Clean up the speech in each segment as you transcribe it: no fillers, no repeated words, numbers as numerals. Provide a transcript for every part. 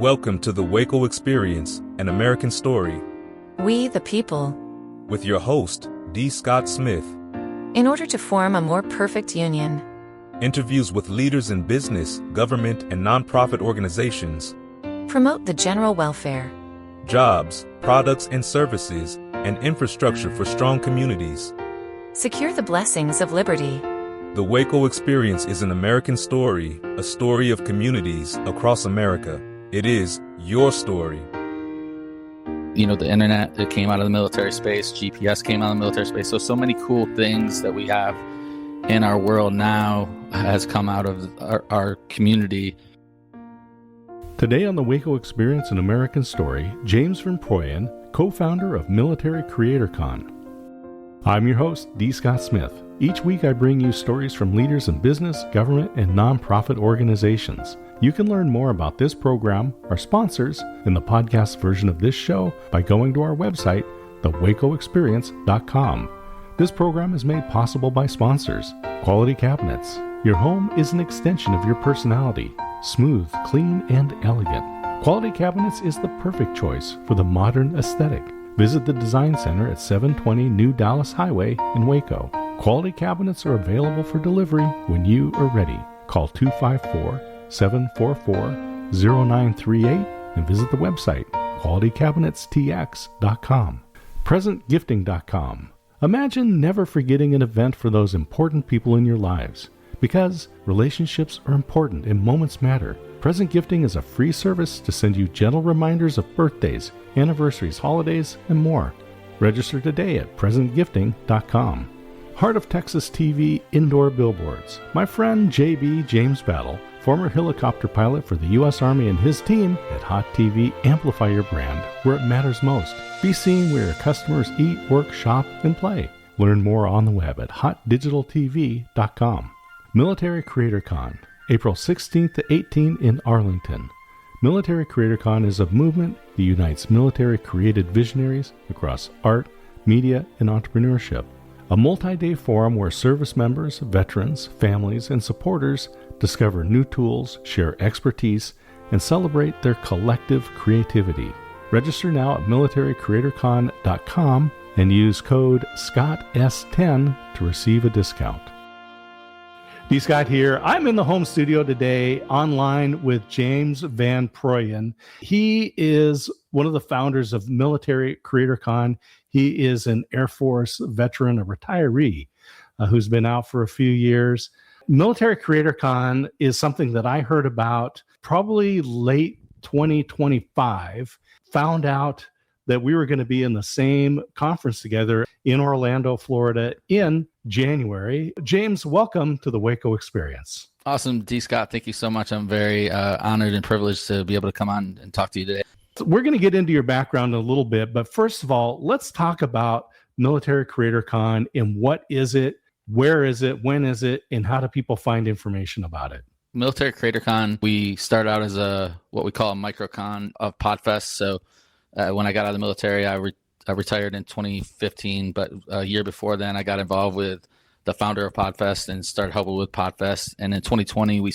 Welcome to the WACO Experience, an American story. We, the people. With your host, D. Scott Smith. In order to form a more perfect union. Interviews with leaders in business, government, and nonprofit organizations. Promote the general welfare. Jobs, products and services, and infrastructure for strong communities. Secure the blessings of liberty. The WACO Experience is an American story, a story of communities across America. It is your story. You know, the internet, it came out of the military space. GPS came out of the military space. So many cool things that we have in our world now has come out of our community. Today on the WACO Experience, an American story, James from Prooyen, co-founder of Military Creator Con. I'm your host, D. Scott Smith. Each week I bring you stories from leaders in business, government, and nonprofit organizations. You can learn more about this program, our sponsors, and the podcast version of this show by going to our website, thewacoexperience.com. This program is made possible by sponsors. Quality Cabinets. Your home is an extension of your personality. Smooth, clean, and elegant. Quality Cabinets is the perfect choice for the modern aesthetic. Visit the Design Center at 720 New Dallas Highway in Waco. Quality Cabinets are available for delivery when you are ready. Call 254-744-0938 and visit the website, qualitycabinetstx.com. PresentGifting.com. Imagine never forgetting an event for those important people in your lives. Because relationships are important and moments matter, Present Gifting is a free service to send you gentle reminders of birthdays, anniversaries, holidays, and more. Register today at PresentGifting.com. Heart of Texas TV Indoor Billboards. My friend JB James Battle, former helicopter pilot for the U.S. Army, and his team at Hot TV amplify your brand where it matters most. Be seen where your customers eat, work, shop, and play. Learn more on the web at hotdigitaltv.com. Military Creator Con, April 16th to 18th in Arlington. Military Creator Con is a movement that unites military-created visionaries across art, media, and entrepreneurship. A multi-day forum where service members, veterans, families, and supporters discover new tools, share expertise, and celebrate their collective creativity. Register now at militarycreatorcon.com and use code SCOTT10 to receive a discount. D. Scott here. I'm in the home studio today online with James Van Prooyen. He is one of the founders of Military Creator Con. He is an Air Force veteran, a retiree who's been out for a few years. Military Creator Con is something that I heard about probably late 2025, found out that we were going to be in the same conference together in Orlando, Florida in January. James, welcome to the WACO Experience. Awesome, D. Scott. Thank you so much. I'm very honored and privileged to be able to come on and talk to you today. We're going to get into your background in a little bit, but first of all, let's talk about Military Creator Con and what is it, where is it, when is it, and how do people find information about it? Military Creator Con, we started out as what we call a microcon of Podfest. So when I got out of the military, I retired in 2015, but a year before then, I got involved with the founder of Podfest and started helping with Podfest. And in 2020, we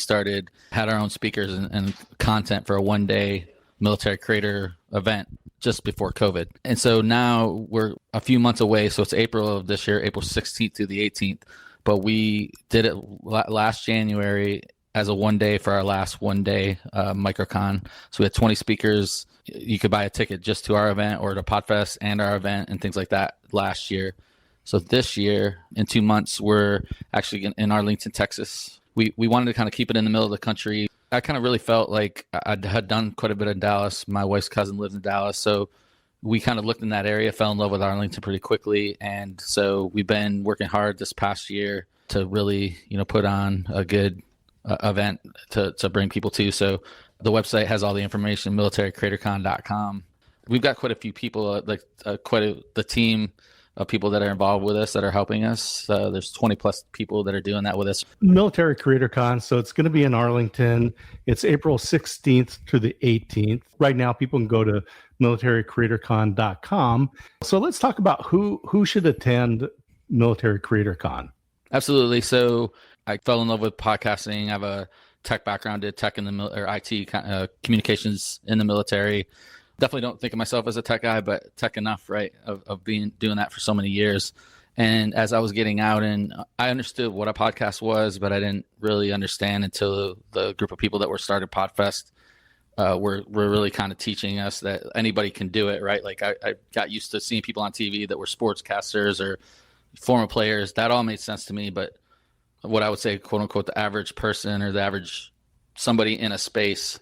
had our own speakers and content for a one-day military creator event just before COVID. And so now we're a few months away. So it's April of this year, April 16th to the 18th. But we did it last January as a one-day for our last one-day microcon. So we had 20 speakers. You could buy a ticket just to our event or to Podfest and our event and things like that last year. So this year, in 2 months, we're actually in Arlington, Texas. We wanted to kind of keep it in the middle of the country. I kind of really felt like I had done quite a bit in Dallas. My wife's cousin lives in Dallas. So we kind of looked in that area, fell in love with Arlington pretty quickly. And so we've been working hard this past year to really, put on a good event to bring people to. So the website has all the information, militarycreatorcon.com. We've got quite a few people, the team of people that are involved with us that are helping us. There's 20 plus people that are doing that with us. Military Creator Con, so it's going to be in Arlington. It's April 16th to the 18th. Right now, people can go to militarycreatorcon.com. So let's talk about who should attend Military Creator Con. Absolutely. So I fell in love with podcasting. I have a tech background, did tech in the or IT communications in the military. Definitely don't think of myself as a tech guy, but tech enough, right? Of doing that for so many years. And as I was getting out, and I understood what a podcast was, but I didn't really understand until the group of people that were started Podfest were really kind of teaching us that anybody can do it, right? Like I got used to seeing people on TV that were sportscasters or former players. That all made sense to me. But what I would say, quote unquote, the average person or the average somebody in a space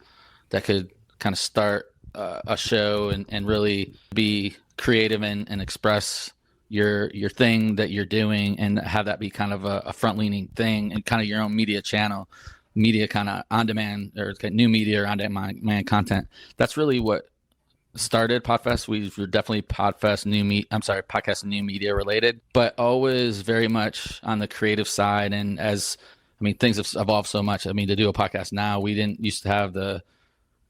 that could kind of start a show and really be creative and express your thing that you're doing and have that be kind of a front leaning thing and kind of your own media channel, media kind of on demand or new media or on demand content. That's really what started Podfest. We were definitely podcast new media related, but always very much on the creative side. And things have evolved so much. To do a podcast now, we didn't used to have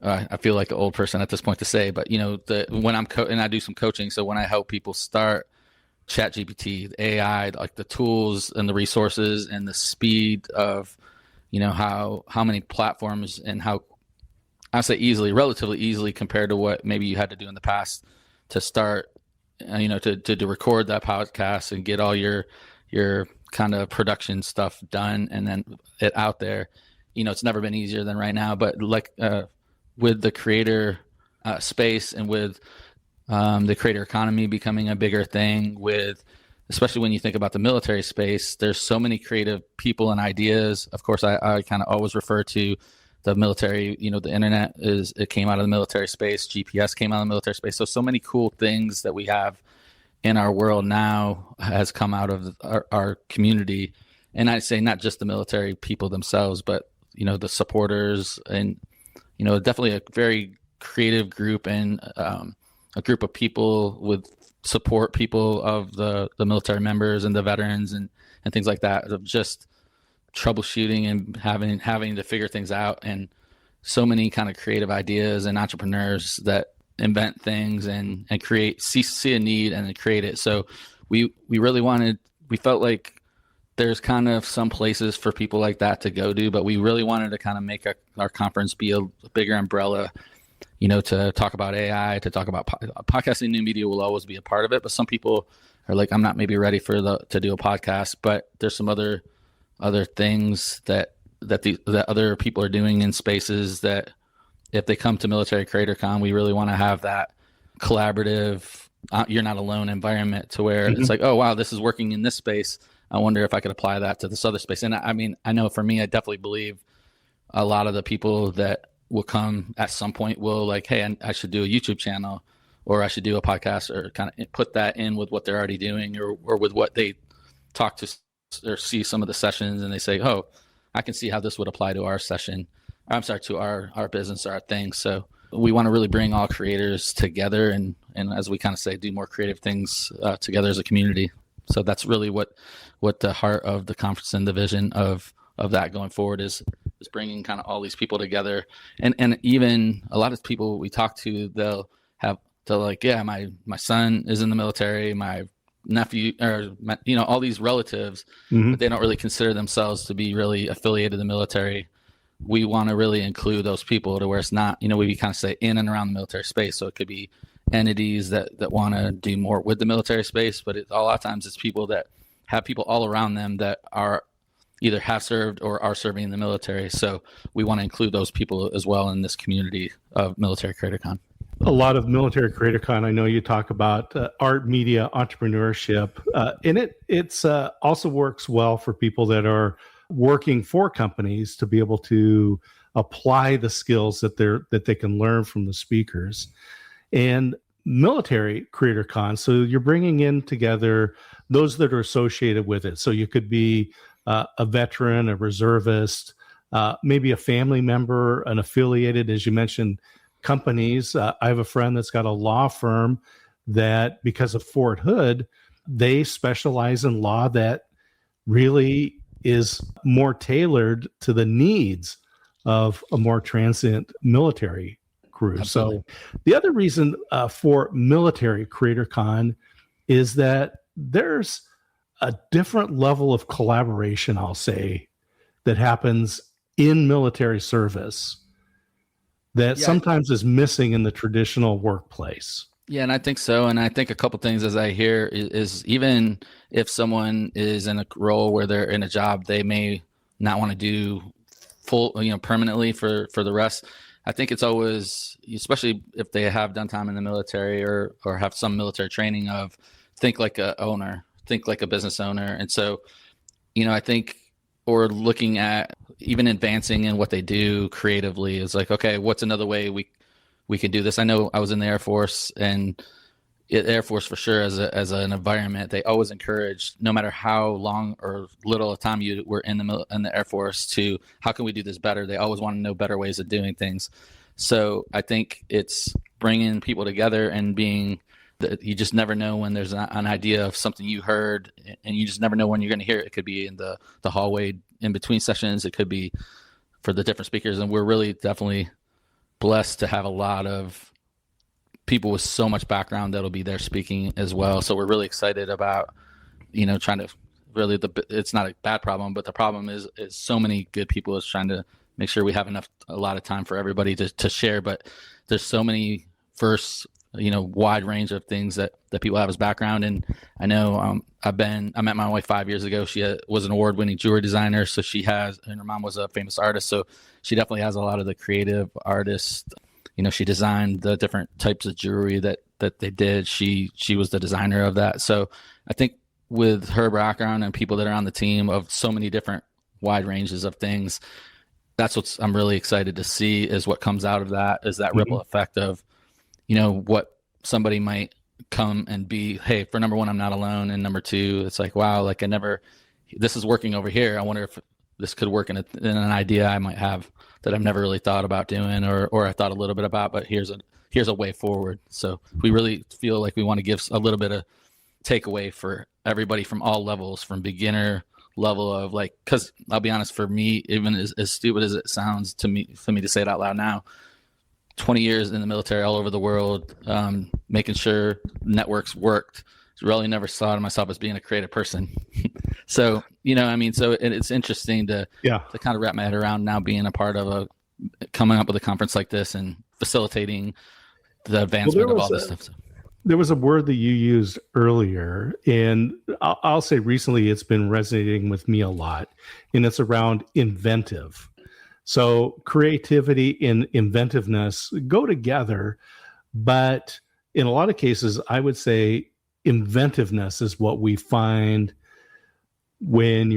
I feel like an old person at this point to say, but when I'm and I do some coaching. So when I help people start ChatGPT, AI, like the tools and the resources and the speed of, how many platforms and how I say relatively easily compared to what maybe you had to do in the past to start, to record that podcast and get all your kind of production stuff done and then it out there. It's never been easier than right now, but with the creator space and with the creator economy becoming a bigger thing, especially when you think about the military space, there's so many creative people and ideas. Of course, I kind of always refer to the military, the internet it came out of the military space, GPS came out of the military space. So many cool things that we have in our world now has come out of our community. And I'd say not just the military people themselves, but, the supporters and, definitely a very creative group and a group of people with support people of the military members and the veterans and things like that, of just troubleshooting and having to figure things out, and so many kind of creative ideas and entrepreneurs that invent things and see a need and then create it. So we felt like there's kind of some places for people like that to go to, but we really wanted to kind of make our conference be a bigger umbrella, to talk about AI, to talk about podcasting. New media will always be a part of it, but some people are like, I'm not maybe ready to do a podcast, but there's some other things that other people are doing in spaces that if they come to Military Creator Con, we really want to have that collaborative, you're not alone environment to where it's like, oh, wow, this is working in this space. I wonder if I could apply that to this other space. And I know for me, I definitely believe a lot of the people that will come at some point will like, hey, I should do a YouTube channel or I should do a podcast, or kind of put that in with what they're already doing or with what they talk to or see some of the sessions, and they say, oh, I can see how this would apply to our session. I'm sorry, to our business, our thing. So we want to really bring all creators together and as we kind of say, do more creative things together as a community. So that's really what the heart of the conference and the vision of that going forward is bringing kind of all these people together. And even a lot of people we talk to, they're like, yeah, my son is in the military, my nephew, or all these relatives, but they don't really consider themselves to be really affiliated to the military. We want to really include those people to where it's not, we kind of say in and around the military space. So it could be entities that want to do more with the military space, but a lot of times it's people that have people all around them that are either have served or are serving in the military. So we want to include those people as well in this community of Military Creator Con. A lot of Military Creator Con, I know you talk about art, media, entrepreneurship, and it's also works well for people that are working for companies to be able to apply the skills that they can learn from the speakers. And Military Creator Con, so you're bringing in together those that are associated with it. So you could be a veteran, a reservist, maybe a family member, an affiliated, as you mentioned, companies. I have a friend that's got a law firm that, because of Fort Hood, they specialize in law that really is more tailored to the needs of a more transient military crew. Absolutely. So the other reason for Military Creator Con is that there's a different level of collaboration, I'll say, that happens in military service that sometimes is missing in the traditional workplace. Yeah, and I think so. And I think a couple things as I hear is even if someone is in a role where they're in a job they may not want to do full, permanently for the rest. I think it's always, especially if they have done time in the military or have some military training, of think like a owner, think like a business owner. And so, I think, or looking at even advancing in what they do creatively is like, okay, what's another way we can do this? I know I was in the Air Force, and Air Force for sure as an environment, they always encourage, no matter how long or little of time you were in the Air Force, to how can we do this better? They always want to know better ways of doing things. So I think it's bringing people together and being that you just never know when there's an idea of something you heard, and you just never know when you're going to hear it. It could be in the hallway in between sessions. It could be for the different speakers. And we're really definitely blessed to have a lot of people with so much background that'll be there speaking as well. So we're really excited about, trying to really, it's not a bad problem, but the problem is so many good people is trying to make sure we have a lot of time for everybody to share. But there's so many wide range of things that people have as background. And I know I met my wife 5 years ago. She was an award-winning jewelry designer. So and her mom was a famous artist. So she definitely has a lot of the creative artists. She designed the different types of jewelry that they did. She was the designer of that. So I think with her background and people that are on the team of so many different wide ranges of things, that's what I'm really excited to see is what comes out of that, is that ripple effect of, what somebody might come and be, hey, for number one, I'm not alone. And number two, it's like, wow, like this is working over here. I wonder if this could work in an idea I might have that I've never really thought about doing, or I thought a little bit about, but here's a way forward. So we really feel like we want to give a little bit of takeaway for everybody from all levels, from beginner level of because I'll be honest, for me, even as stupid as it sounds for me to say it out loud now, 20 years in the military all over the world, making sure networks worked, really never saw myself as being a creative person. So, so it's interesting to kind of wrap my head around now being a part of coming up with a conference like this and facilitating the advancement of all this stuff. There was a word that you used earlier, and I'll say recently it's been resonating with me a lot, and it's around inventive. So creativity and inventiveness go together, but in a lot of cases, I would say inventiveness is what we find when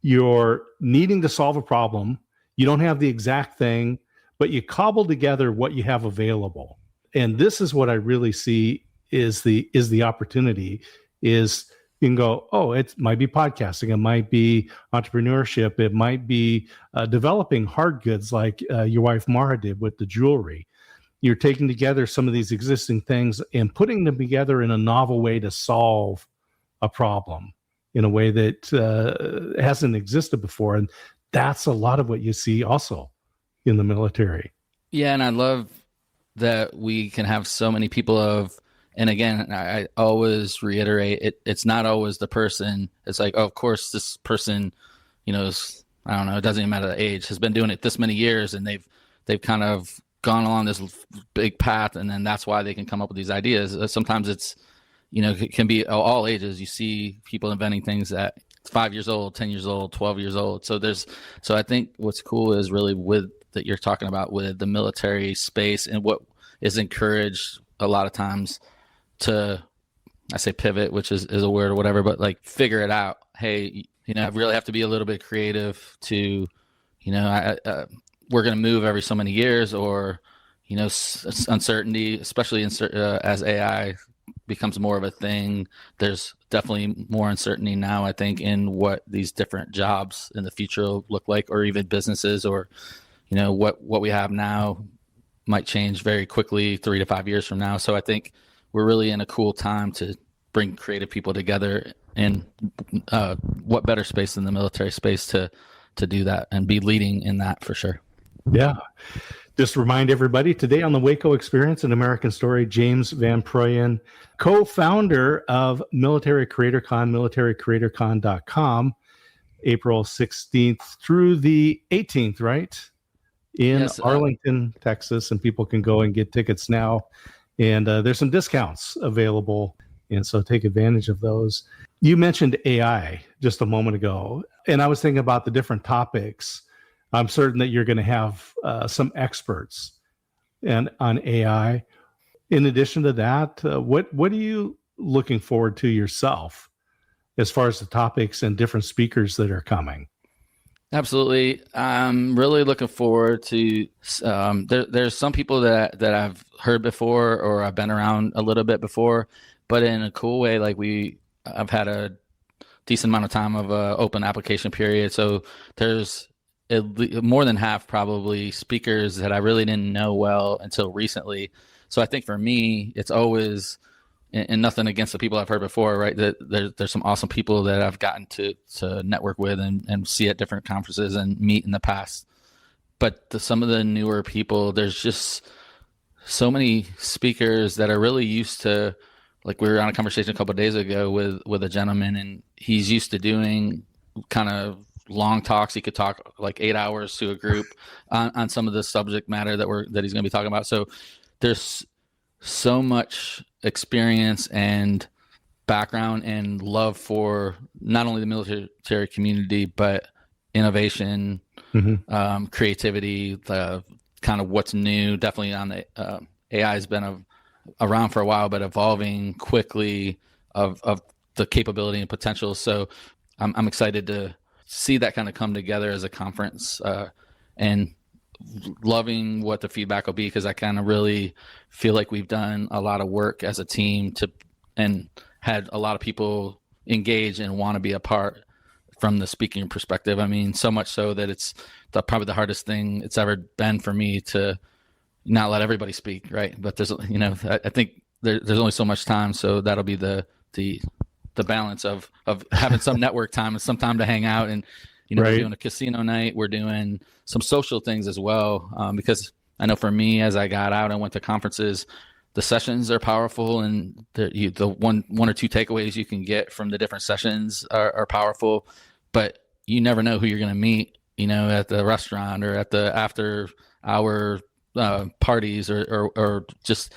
you're needing to solve a problem. You don't have the exact thing, but you cobble together what you have available. And this is what I really see is the opportunity is you can go, oh, it might be podcasting, it might be entrepreneurship, it might be developing hard goods like your wife Mara did with the jewelry. You're taking together some of these existing things and putting them together in a novel way to solve a problem in a way that hasn't existed before. And that's a lot of what you see also in the military. Yeah, and I love that we can have so many people and again, I always reiterate, it's not always the person. It's like, oh, of course, this person, is, I don't know, it doesn't even matter the age, has been doing it this many years, and they've kind of gone along this big path, and then that's why they can come up with these ideas. Sometimes it's, it can be all ages. You see people inventing things at 5 years old, 10 years old, 12 years old. So I think what's cool is really that you're talking about with the military space and what is encouraged a lot of times to, I say pivot, which is a word or whatever, but figure it out. Hey, I really have to be a little bit creative to, we're going to move every so many years, or, uncertainty, especially as AI becomes more of a thing. There's definitely more uncertainty now, I think, in what these different jobs in the future will look like, or even businesses, or, what we have now might change very quickly 3 to 5 years from now. So I think we're really in a cool time to bring creative people together, and what better space than the military space to do that and be leading in that for sure. Yeah. Just remind everybody, today on the WACO Experience, an American Story, James Van Prooyen, co-founder of Military Creator Con, militarycreatorcon.com. April 16th through the 18th, right? In Yes, Arlington, Texas, and people can go and get tickets now. And there's some discounts available, and so take advantage of those. You mentioned AI just a moment ago, and I was thinking about the different topics. I'm certain that you're going to have some experts on AI. In addition to that, what are you looking forward to yourself as far as the topics and different speakers that are coming? absolutely. I'm really looking forward to. There's some people that I've heard before or I've been around a little bit before, but in a cool way. Like I've had a decent amount of time of open application period, so there's more than half probably speakers that I really didn't know well until recently. So I think for me, it's always, and nothing against the people I've heard before, right? That there's some awesome people that I've gotten to network with and see at different conferences and meet in the past. But some of the newer people, there's just so many speakers that are really used to, like we were on a conversation a couple of days ago with a gentleman, and he's used to doing kind of long talks. He could talk like 8 hours to a group on some of the subject matter that he's going to be talking about. So there's so much experience and background and love for not only the military community, but innovation, creativity, the kind of what's new. Definitely on the AI has been around for a while, but evolving quickly of the capability and potential. So I'm excited to see that kind of come together as a conference, and loving what the feedback will be, because I kind of really feel like we've done a lot of work as a team and had a lot of people engage and want to be a part from the speaking perspective. I mean, so much so that it's probably the hardest thing it's ever been for me to not let everybody speak, right? But there's, I think there's only so much time, so that'll be the balance of having some network time and some time to hang out. And right. We're doing a casino night, we're doing some social things as well, because I know for me, as I got out and went to conferences, the sessions are powerful, and the one or two takeaways you can get from the different sessions are powerful, but you never know who you're going to meet, at the restaurant or at the after hour parties or just,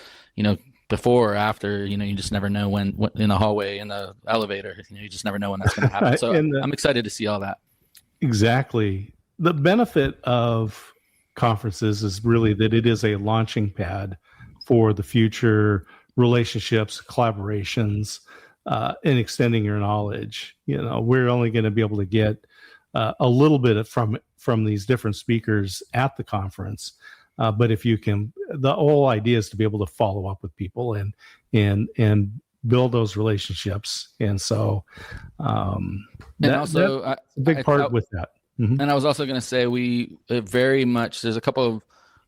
before or after, you just never know when in the hallway, in the elevator, you just never know when that's going to happen. So I'm excited to see all that. Exactly. The benefit of conferences is really that it is a launching pad for the future relationships, collaborations, and extending your knowledge. We're only going to be able to get a little bit from these different speakers at the conference. But if you can, the whole idea is to be able to follow up with people and build those relationships. And so, that's a big part with that. Mm-hmm. And I was also going to say, very much, there's a couple of,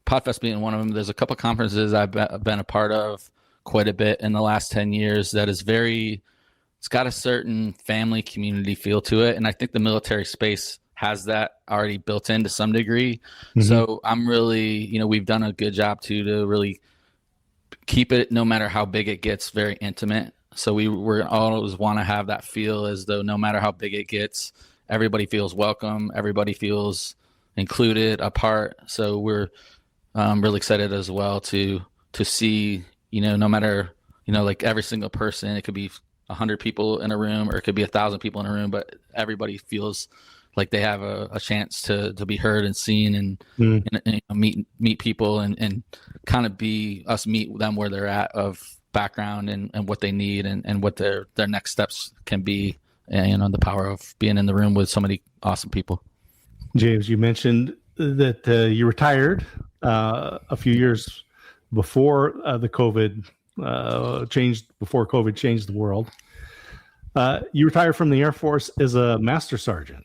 Podfest being one of them, there's a couple of conferences I've been a part of quite a bit in the last 10 years that is it's got a certain family community feel to it. And I think the military space has that already built in to some degree. Mm-hmm. So I'm really, we've done a good job to really keep it, no matter how big it gets, very intimate. So we're always want to have that feel as though no matter how big it gets, everybody feels welcome, everybody feels included, a part. So we're really excited as well to see, no matter, like every single person, it could be 100 people in a room or it could be 1,000 people in a room, but everybody feels like they have a chance to be heard and seen and meet people and kind of meet them where they're at, of background and what they need and what their next steps can be, and the power of being in the room with so many awesome people. James, you mentioned that you retired a few years before the COVID before COVID changed the world. You retired from the Air Force as a master sergeant.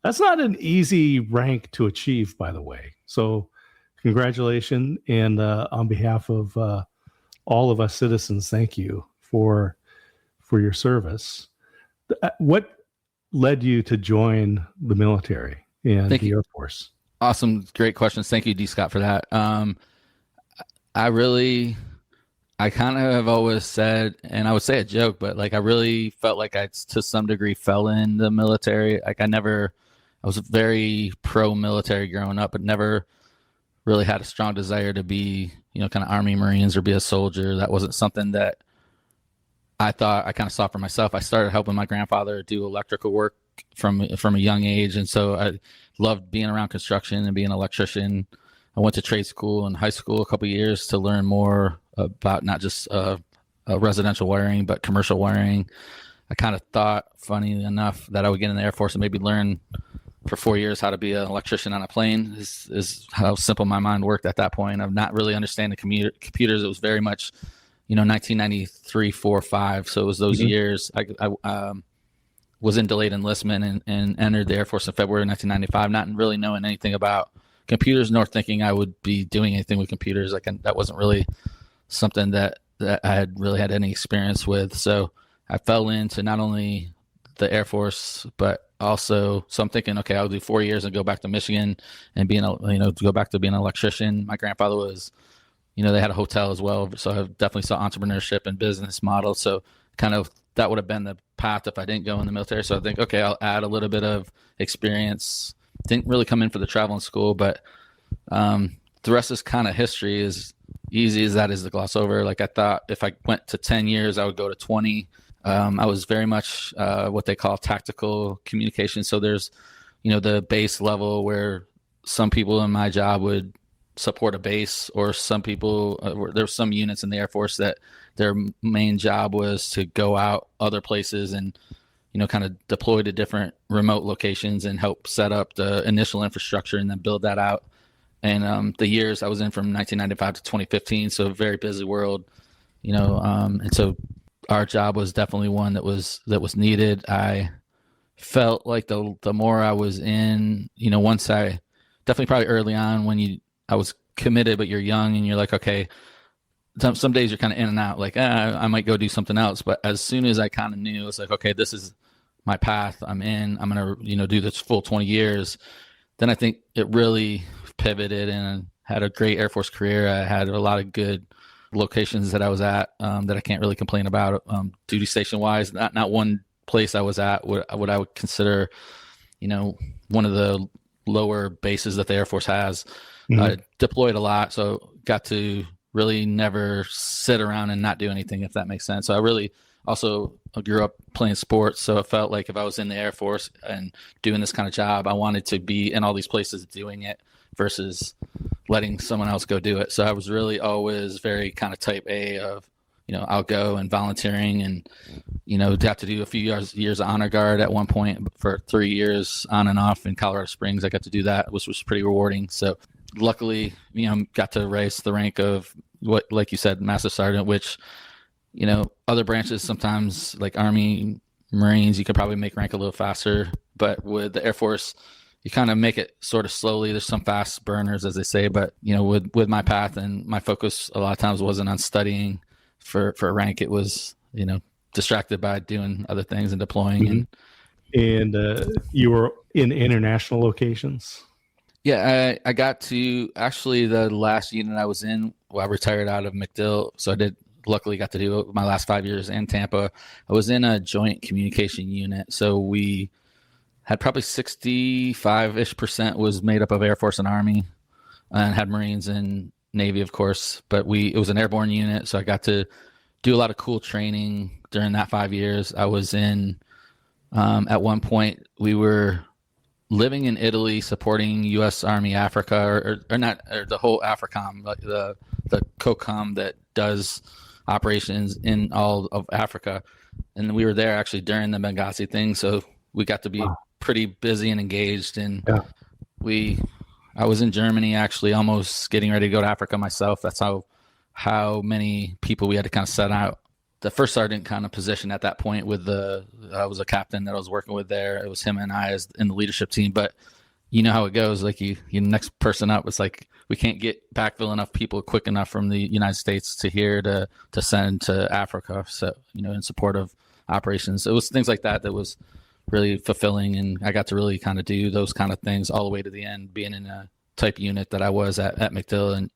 That's not an easy rank to achieve, by the way. So congratulations. And on behalf of all of us citizens, thank you for your service. What led you to join the military and the Air Force? Awesome. Great questions. Thank you, D. Scott, for that. I really I kind of have always said, and I would say a joke, but like I really felt like I, to some degree, fell in the military. Like I was very pro-military growing up, but never really had a strong desire to be, kind of Army, Marines, or be a soldier. That wasn't something that I thought I kind of saw for myself. I started helping my grandfather do electrical work from a young age, and so I loved being around construction and being an electrician. I went to trade school and high school a couple of years to learn more about not just residential wiring, but commercial wiring. I kind of thought, funny enough, that I would get in the Air Force and maybe learn for 4 years how to be an electrician on a plane. Is how simple my mind worked at that point of not really understanding computers. It was very much, 1993, 4, 5. So it was those years. I was in delayed enlistment and entered the Air Force in February 1995, not really knowing anything about computers, nor thinking I would be doing anything with computers. That wasn't really something that I had really had any experience with. So I fell into not only the Air Force, but also, so I'm thinking, okay, I'll do 4 years and go back to Michigan and go back to being an electrician. My grandfather was, they had a hotel as well. So I definitely saw entrepreneurship and business model. So kind of that would have been the path if I didn't go in the military. So I think, okay, I'll add a little bit of experience. Didn't really come in for the traveling school, but the rest is kind of history. As easy as that is to gloss over. Like I thought if I went to 10 years, I would go to 20. I was very much what they call tactical communication. So there's, the base level where some people in my job would support a base, or some people, there's some units in the Air Force that their main job was to go out other places and, kind of deploy to different remote locations and help set up the initial infrastructure and then build that out. And the years I was in from 1995 to 2015, so a very busy world, and so our job was definitely one that was needed. I felt like the more I was in, once I definitely probably early on when I was committed, but you're young and you're like, okay, some days you're kind of in and out, like, I might go do something else. But as soon as I kind of knew, it's like, okay, this is my path. I'm going to, do this full 20 years. Then I think it really pivoted and had a great Air Force career. I had a lot of good locations that I was at that I can't really complain about duty station wise. Not one place I was at what I would consider, one of the lower bases that the Air Force has. Deployed a lot, so got to really never sit around and not do anything, if that makes sense. So I really also grew up playing sports, so it felt like if I was in the Air Force and doing this kind of job, I wanted to be in all these places doing it versus letting someone else go do it. So I was really always very kind of type A of, I'll go and volunteering and, got to do a few years of honor guard at one point for 3 years on and off in Colorado Springs. I got to do that, which was pretty rewarding. So luckily, got to raise the rank of what, like you said, Master Sergeant, which, other branches sometimes like Army, Marines, you could probably make rank a little faster, but with the Air Force, you kind of make it sort of slowly. There's some fast burners, as they say, but with my path and my focus, a lot of times wasn't on studying for a rank. It was, distracted by doing other things and deploying. And you were in international locations? Yeah, I got to actually the last unit I was in. Well, I retired out of MacDill, so I luckily got to do my last 5 years in Tampa. I was in a joint communication unit, so we had probably 65-ish% was made up of Air Force and Army, and had Marines and Navy, of course. But it was an airborne unit, so I got to do a lot of cool training during that 5 years. I was in, at one point, we were living in Italy, supporting U.S. Army Africa, or the whole AFRICOM, like the COCOM that does operations in all of Africa. And we were there actually during the Benghazi thing, so we got to be pretty busy and engaged. And I was in Germany actually, almost getting ready to go to Africa myself. That's how many people we had to kind of set out. The first sergeant kind of position at that point I was a captain that I was working with there. It was him and I as in the leadership team, but you know how it goes. Like you next person up, it's like, we can't get backfill enough people quick enough from the United States to here to send to Africa. So, in support of operations, it was things like that was really fulfilling. And I got to really kind of do those kind of things all the way to the end, being in a type unit that I was at MacDill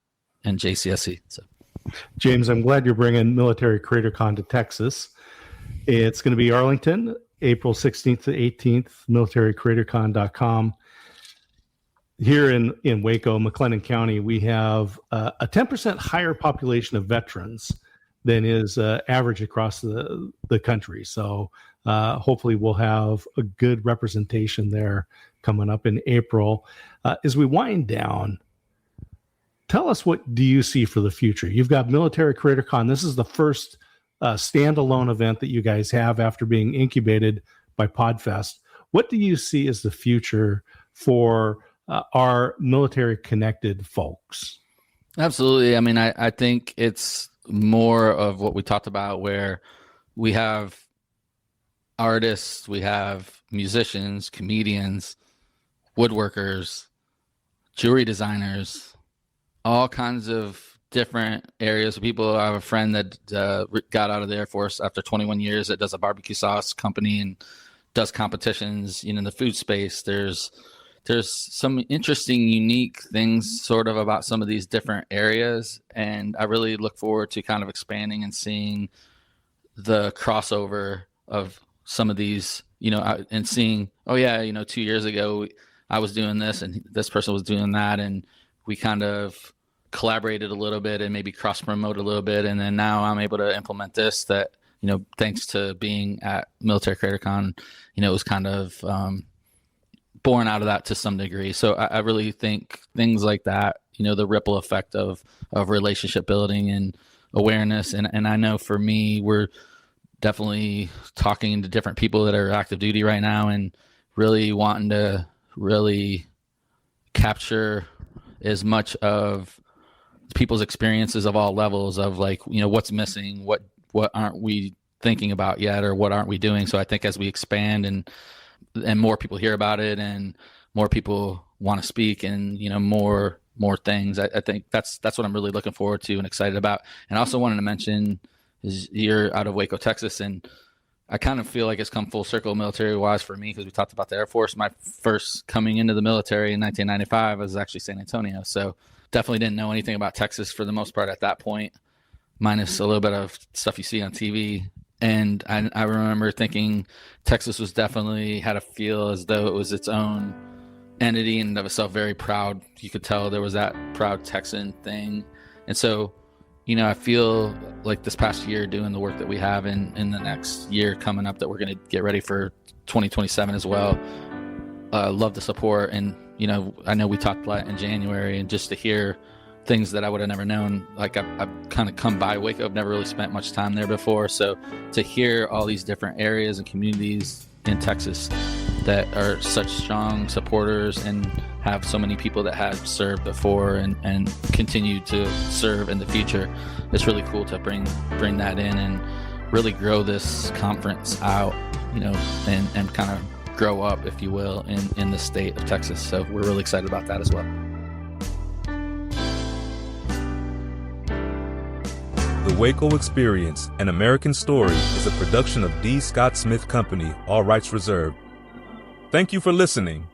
and JCSC. So. James, I'm glad you're bringing Military CreatorCon to Texas. It's going to be Arlington, April 16th to 18th, militarycreatorcon.com. Here in Waco, McLennan County, we have a 10% higher population of veterans than is average across the country. So hopefully we'll have a good representation there coming up in April. As we wind down, tell us, what do you see for the future? You've got Military CreatorCon. This is the first standalone event that you guys have after being incubated by PodFest. What do you see as the future for our military connected folks? Absolutely. I mean, I think it's more of what we talked about, where we have artists, we have musicians, comedians, woodworkers, jewelry designers, all kinds of different areas. People, I have a friend that got out of the Air Force after 21 years that does a barbecue sauce company and does competitions, in the food space. There's some interesting, unique things sort of about some of these different areas. And I really look forward to kind of expanding and seeing the crossover of some of these, and seeing, 2 years ago I was doing this and this person was doing that. And we kind of collaborated a little bit and maybe cross promote a little bit. And then now I'm able to implement this that, thanks to being at Military CreatorCon, it was kind of, born out of that to some degree. So I really think things like that, the ripple effect of relationship building and awareness. And I know for me, we're definitely talking to different people that are active duty right now and really wanting to really capture as much of people's experiences of all levels of what's missing, what aren't we thinking about yet, or what aren't we doing. So I think as we expand and more people hear about it and more people want to speak and, more things, I think that's what I'm really looking forward to and excited about. And I also wanted to mention is you're out of Waco, Texas. And I kind of feel like it's come full circle military wise for me, because we talked about the Air Force. My first coming into the military in 1995 was actually San Antonio. So definitely didn't know anything about Texas for the most part at that point, minus a little bit of stuff you see on TV. And I remember thinking Texas was definitely had a feel as though it was its own entity and of itself, very proud. You could tell there was that proud Texan thing. And so, I feel like this past year doing the work that we have in the next year coming up, that we're going to get ready for 2027 as well. Love the support. And, I know we talked a lot in January, and just to hear things that I would have never known. Like I've kind of come by Waco. I've never really spent much time there before. So to hear all these different areas and communities in Texas that are such strong supporters and have so many people that have served before and continue to serve in the future, it's really cool to bring that in and really grow this conference out, and kind of grow up, if you will, in the state of Texas. So we're really excited about that as well. The WACO Experience, An American Story, is a production of D. Scott Smith Company, all rights reserved. Thank you for listening.